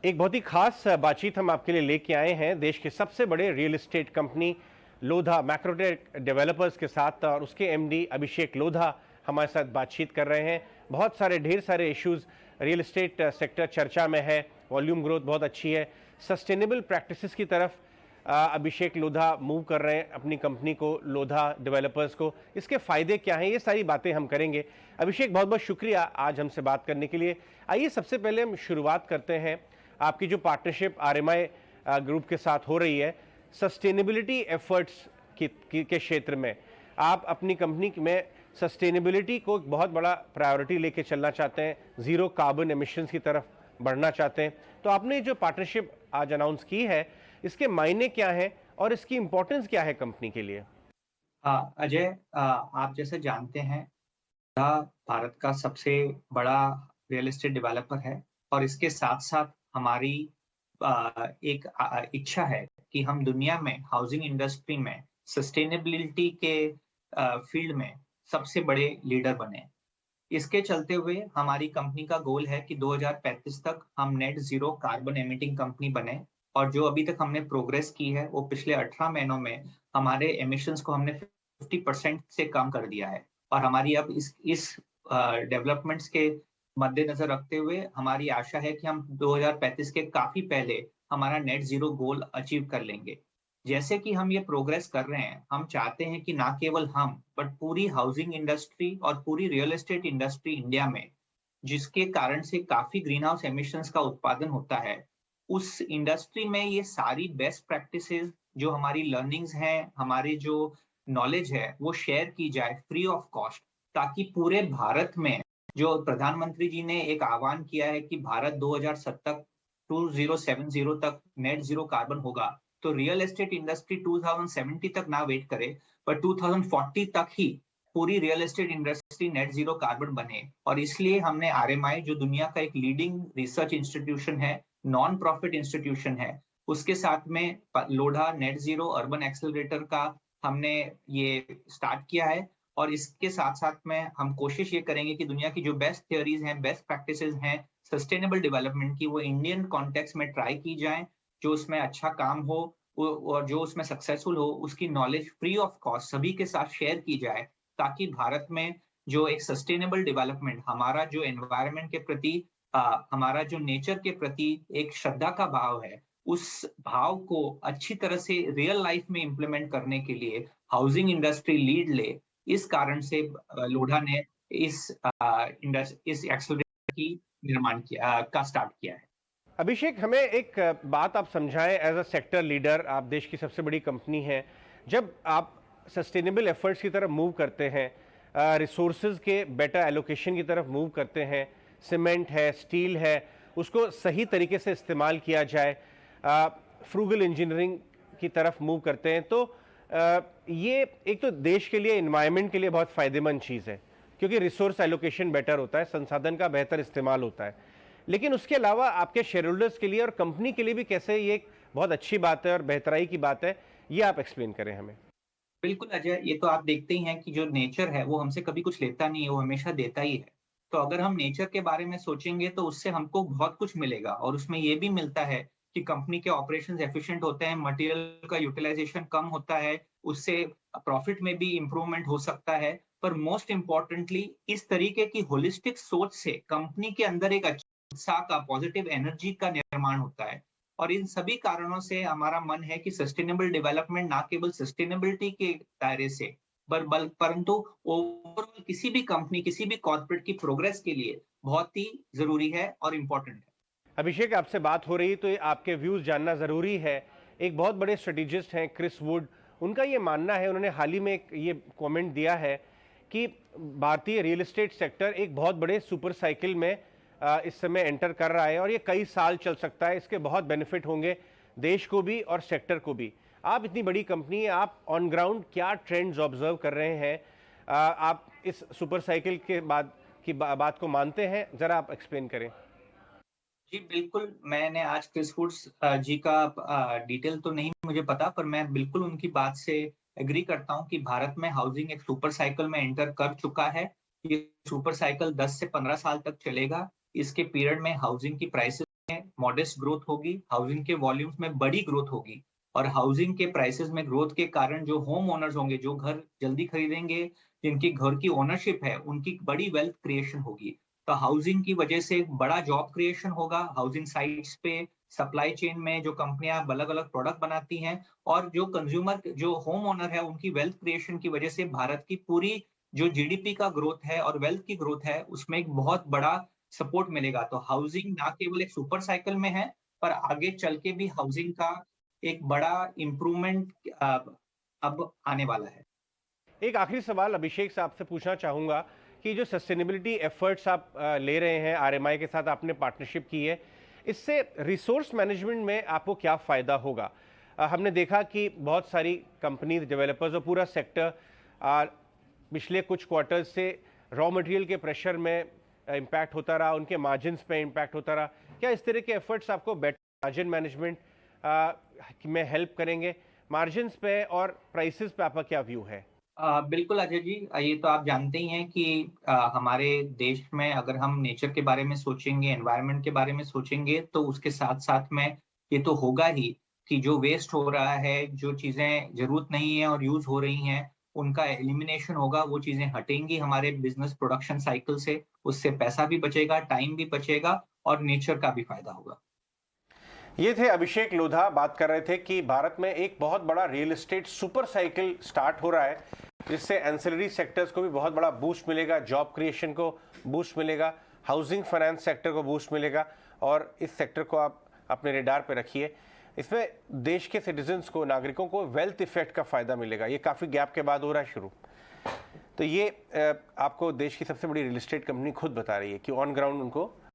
एक बहुत ही खास बातचीत हम आपके लिए लेके आए हैं देश के सबसे बड़े real estate company Lodha Macrotech developers के साथ, और उसके एमडी अभिषेक लोधा हमारे साथ बातचीत कर रहे हैं। बहुत सारे ढेर सारे इश्यूज रियल एस्टेट सेक्टर चर्चा में है। वॉल्यूम ग्रोथ बहुत अच्छी है। सस्टेनेबल प्रैक्टिसेस की तरफ अभिषेक लोधा मूव कर रहे हैं अपनी कंपनी को, लोधा डेवलपर्स को। इसके फ़ायदे क्या हैं, ये सारी बातें हम करेंगे। अभिषेक, बहुत बहुत शुक्रिया आज हमसे बात करने के लिए। आइए सबसे पहले हम शुरुआत करते हैं आपकी जो पार्टनरशिप आरएमआई ग्रुप के साथ हो रही है सस्टेनेबिलिटी एफर्ट्स के क्षेत्र में। आप अपनी कंपनी में सस्टेनेबिलिटी को एक बहुत बड़ा प्रायोरिटी लेके चलना चाहते हैं, ज़ीरो कार्बन एमिशंस की तरफ बढ़ना चाहते हैं। तो आपने जो पार्टनरशिप आज अनाउंस की है, इसके मायने क्या हैं और इसकी इंपॉर्टेंस क्या है कंपनी के लिए? हाँ, अजय, आप जैसे जानते हैं, भारत का सबसे बड़ा रियल एस्टेट डेवलपर है और इसके साथ-साथ हमारी एक इच्छा है कि हम दुनिया में हाउसिंग इंडस्ट्री में सस्टेनेबिलिटी के फील्ड में सबसे बड़े लीडर बने। इसके चलते हुए हमारी कंपनी का गोल है कि 2035 तक हम net zero carbon emitting company बने और जो अभी तक हमने प्रोग्रेस की है, वो पिछले 18 महीनों में हमारे एमिशंस को हमने 50% से कम कर दिया है। और हमारी अब इस डेवलपमेंट्स के मद्देनज़र रखते हुए हमारी आशा है कि हम 2035 के काफ़ी पहले हमारा नेट ज़ीरो गोल अचीव कर लेंगे। जैसे कि हम ये प्रोग्रेस कर रहे हैं, हम चाहते हैं कि ना केवल हम, बट पूरी हाउसिंग इंडस्ट्री और पूरी रियल एस्टेट इंडस्ट्री इंडिया में, जिसके कारण से काफ़ी ग्रीन हाउस एमिशंस का उत्पादन होता है, उस इंडस्ट्री में ये सारी बेस्ट प्रैक्टिसेज़ जो हमारी लर्निंग्स हैं, हमारी जो नॉलेज है, वो शेयर की जाए फ्री ऑफ कॉस्ट, ताकि पूरे भारत में जो प्रधानमंत्री जी ने एक आह्वान किया है कि भारत 2070 तक नेट ज़ीरो कार्बन होगा, तो रियल एस्टेट इंडस्ट्री 2070 तक ना वेट करे, पर 2040 तक ही पूरी real estate industry net zero carbon बने। और इसलिए हमने आरएमआई, जो दुनिया का एक लीडिंग रिसर्च इंस्टीट्यूशन है, नॉन प्रॉफिट इंस्टीट्यूशन है, उसके साथ में Lodha net zero urban accelerator का हमने ये स्टार्ट किया है। और इसके साथ-साथ में हम कोशिश ये करेंगे कि दुनिया की जो बेस्ट थियरीज़ हैं, बेस्ट प्रैक्टिसेज़ हैं सस्टेनेबल डेवलपमेंट की, वो इंडियन कॉन्टेक्स्ट में ट्राई की जाएँ, जो उसमें अच्छा काम हो और जो उसमें सक्सेसफुल हो, उसकी नॉलेज फ्री ऑफ कॉस्ट सभी के साथ शेयर की जाए, ताकि भारत में जो एक सस्टेनेबल डेवलपमेंट, हमारा जो एनवायरनमेंट के प्रति हमारा जो नेचर के प्रति एक श्रद्धा का भाव है, उस भाव को अच्छी तरह से रियल लाइफ में इम्प्लीमेंट करने के लिए हाउसिंग इंडस्ट्री लीड ले। इस कारण से लोढ़ा ने इस एक्सेलरेटर की निर्माण किया का स्टार्ट किया है। अभिषेक, हमें एक बात आप समझाएं, एज अ सेक्टर लीडर आप देश की सबसे बड़ी कंपनी हैं। जब आप सस्टेनेबल एफर्ट्स की तरफ मूव करते हैं, रिसोर्सेज के बेटर एलोकेशन की तरफ मूव करते हैं, सीमेंट है, स्टील है, उसको सही तरीके से इस्तेमाल किया जाए, फ्रूगल इंजीनियरिंग की तरफ मूव करते हैं, तो ये एक तो देश के लिए, इन्वायरमेंट के लिए बहुत फ़ायदेमंद चीज़ है, क्योंकि रिसोर्स एलोकेशन बेटर होता है, संसाधन का बेहतर इस्तेमाल होता है। लेकिन उसके अलावा आपके शेयर होल्डर्स के लिए और कंपनी के लिए भी कैसे ये एक बहुत अच्छी बात है और बेहतराई की बात है, ये आप एक्सप्लेन करें हमें। बिल्कुल अजय, ये तो आप देखते ही हैं कि जो नेचर है वो हमसे कभी कुछ लेता नहीं है, वो हमेशा देता ही है। तो अगर हम नेचर के बारे में सोचेंगे तो उससे हमको बहुत कुछ मिलेगा और उसमें ये भी मिलता है कि कंपनी के ऑपरेशंस एफिशिएंट होते हैं, मटेरियल का यूटिलाइजेशन कम होता है, उससे प्रॉफिट में भी इम्प्रूवमेंट हो सकता है। पर मोस्ट इम्पोर्टेंटली, इस तरीके की होलिस्टिक सोच से कंपनी के अंदर एक अच्छी उत्साह का, पॉजिटिव एनर्जी का निर्माण होता है। और इन सभी कारणों से हमारा मन है कि सस्टेनेबल डेवलपमेंट ना केवल सस्टेनेबिलिटी के दायरे से, परंतु ओवरऑल किसी भी कंपनी, किसी भी कॉर्पोरेट की प्रोग्रेस के लिए बहुत ही जरूरी है और इम्पोर्टेंट है। अभिषेक, आपसे बात हो रही तो ये आपके व्यूज़ जानना ज़रूरी है। एक बहुत बड़े स्ट्रेटेजिस्ट हैं क्रिस वुड, उनका ये मानना है, उन्होंने हाल ही में एक ये कमेंट दिया है कि भारतीय रियल एस्टेट सेक्टर एक बहुत बड़े सुपर साइकिल में इस समय एंटर कर रहा है और ये कई साल चल सकता है। इसके बहुत बेनिफिट होंगे देश को भी और सेक्टर को भी। आप इतनी बड़ी कंपनी है, आप ऑन ग्राउंड क्या ट्रेंड्स ऑब्जर्व कर रहे हैं? आप इस सुपर साइकिल के बाद की बात को मानते हैं? ज़रा आप एक्सप्लेन करें। जी बिल्कुल, मैंने आज क्रिस वुड्स जी का डिटेल तो नहीं मुझे पता, पर मैं बिल्कुल उनकी बात से एग्री करता हूँ कि भारत में हाउसिंग एक सुपर साइकिल में एंटर कर चुका है। ये सुपर साइकिल 10 से 15 साल तक चलेगा। इसके पीरियड में हाउसिंग की प्राइसेस मॉडेस्ट ग्रोथ होगी, हाउसिंग के वॉल्यूम्स में बड़ी ग्रोथ होगी और हाउसिंग के प्राइसेस में ग्रोथ के कारण जो होम ओनर्स होंगे, जो घर जल्दी खरीदेंगे, जिनकी घर की ओनरशिप है, उनकी बड़ी वेल्थ क्रिएशन होगी। तो हाउसिंग की वजह से एक बड़ा जॉब क्रिएशन होगा, हाउसिंग साइट्स पे, सप्लाई चेन में जो कंपनियां अलग-अलग प्रोडक्ट बनाती हैं और जो कंज्यूमर जो होम ओनर है, उनकी वेल्थ क्रिएशन की वजह से भारत की पूरी जो जीडीपी का ग्रोथ है और वेल्थ की ग्रोथ है, उसमें एक बहुत बड़ा सपोर्ट मिलेगा। तो हाउसिंग ना केवल एक सुपर साइकिल में है, पर आगे चल के भी हाउसिंग का एक बड़ा इम्प्रूवमेंट अब आने वाला है। एक आखिरी सवाल अभिषेक साहब से पूछना चाहूँगा कि जो सस्टेनेबिलिटी एफर्ट्स आप ले रहे हैं, आरएमआई के साथ आपने पार्टनरशिप की है, इससे रिसोर्स मैनेजमेंट में आपको क्या फ़ायदा होगा? हमने देखा कि बहुत सारी कंपनीज, डेवलपर्स और पूरा सेक्टर पिछले कुछ क्वार्टर्स से रॉ मटेरियल के प्रेशर में इम्पैक्ट होता रहा, उनके मार्जिन्स पे इम्पैक्ट होता रहा। क्या इस तरह के एफर्ट्स आपको बेटर मार्जिन मैनेजमेंट में हेल्प करेंगे? मार्जिन्स पे और प्राइसेस पे आपका क्या व्यू है? बिल्कुल अजय जी, ये तो आप जानते ही हैं कि हमारे देश में अगर हम नेचर के बारे में सोचेंगे, एनवायरनमेंट के बारे में सोचेंगे, तो उसके साथ-साथ में ये तो होगा ही कि जो वेस्ट हो रहा है, जो चीज़ें ज़रूरत नहीं है और यूज़ हो रही हैं, उनका एलिमिनेशन होगा, वो चीज़ें हटेंगी हमारे बिज़नेस प्रोडक्शन साइकिल से, उससे पैसा भी बचेगा, टाइम भी बचेगा और नेचर का भी फ़ायदा होगा। ये थे अभिषेक लोधा, बात कर रहे थे कि भारत में एक बहुत बड़ा real estate super cycle start हो रहा है, जिससे एंसिलरी सेक्टर्स को भी बहुत बड़ा बूस्ट मिलेगा, जॉब क्रिएशन को बूस्ट मिलेगा, हाउसिंग फाइनेंस सेक्टर को बूस्ट मिलेगा और इस सेक्टर को आप अपने रेडार पे रखिए। इसमें देश के सिटीजन्स को, नागरिकों को वेल्थ इफेक्ट का फ़ायदा मिलेगा। ये काफ़ी गैप के बाद हो रहा है शुरू। तो ये आपको देश की सबसे बड़ी रियल एस्टेट कंपनी खुद बता रही है कि ऑन ग्राउंड उनको